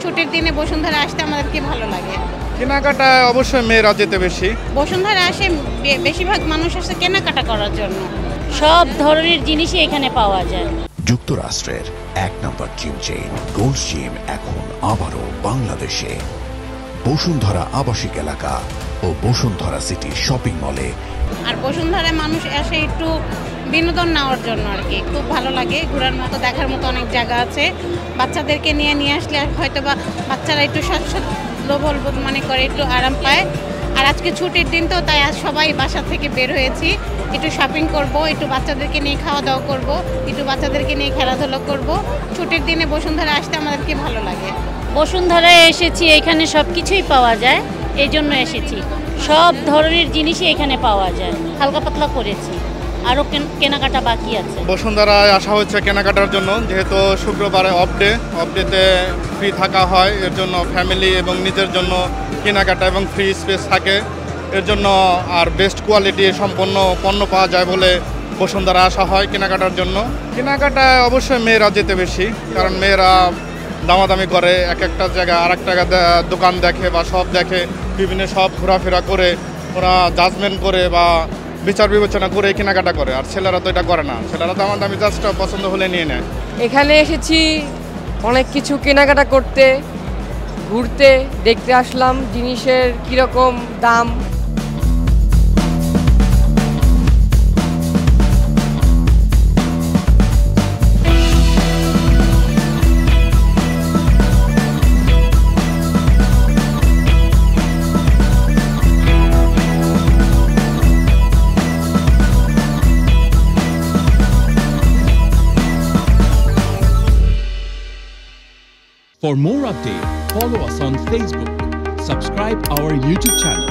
ছুটির দিনে বসুন্ধরা আসতে আমাদের কি ভালো লাগে। কেনাকাটা অবশ্যই মেয়েরা যেতে বেশি। বসুন্ধরা আসে বেশিরভাগ মানুষ আসে কেনাকাটা করার জন্য। সব ধরনের জিনিসই এখানে পাওয়া যায়। যুক্তরাষ্ট্রের ১ নম্বর জিম চেইন গোল্ড জিম এখন আবারও বাংলাদেশে। বসুন্ধরা আবাসিক এলাকা ও বসুন্ধরা সিটি শপিং মলে। আর বসুন্ধরায় মানুষ আসে একটু বিনোদন নেওয়ার জন্য আর কি, খুব ভালো লাগে। ঘোরার মতো দেখার মতো অনেক জায়গা আছে। বাচ্চাদেরকে নিয়ে আসলে হয়তো বা বাচ্চারা একটু স্বচ্ছলবোধ মনে করে, একটু আরাম পায়। আর আজকে ছুটির দিন তো, তাই আজ সবাই বাসা থেকে বের হয়েছি, একটু শপিং করব, একটু বাচ্চাদেরকে নিয়ে খাওয়া দাওয়া করব, একটু বাচ্চাদেরকে নিয়ে খেলাধুলা করব। ছুটির দিনে বসুন্ধরা আসতে আমাদের কি ভালো লাগে। বসুন্ধরায় এসেছি, এখানে সব কিছুই পাওয়া যায়, এই জন্য এসেছি। সব ধরনের জিনিসই এখানে পাওয়া যায়। হালকা পাতলা করেছি, আরও কেনাকাটা বাকি আছে। বসুন্ধরায় আসা হচ্ছে কেনাকাটার জন্য, যেহেতু শুক্রবারে অফ ডেতে ফ্রি থাকা হয়, এর জন্য ফ্যামিলি এবং নিজের জন্য কেনাকাটা এবং ফ্রি স্পেস থাকে, এর জন্য আর বেস্ট কোয়ালিটি সম্পন্ন পণ্য পাওয়া যায় বলে বসুন্ধরা আসা হয় কেনাকাটার জন্য। কেনাকাটায় অবশ্যই মেয়েরা যেতে বেশি, কারণ মেয়েরা দামাদামি করে, এক একটা জায়গা আর একটা দোকান দেখে বা সব দেখে, বিভিন্ন সব ঘোরাফেরা করে ওরা জাজমেন্ট করে বা বিচার বিবেচনা করে কেনাকাটা করে। আর ছেলেরা তো এটা করে না, ছেলেরা দামাদামি জাস্ট পছন্দ হলে নিয়ে নেয়। এখানে এসেছি অনেক কিছু কেনাকাটা করতে, ঘুরতে, দেখতে আসলাম জিনিসের কীরকম দাম। For more updates, follow us on Facebook, subscribe our YouTube channel,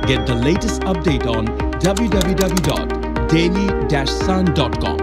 get the latest update on www.daily-sun.com.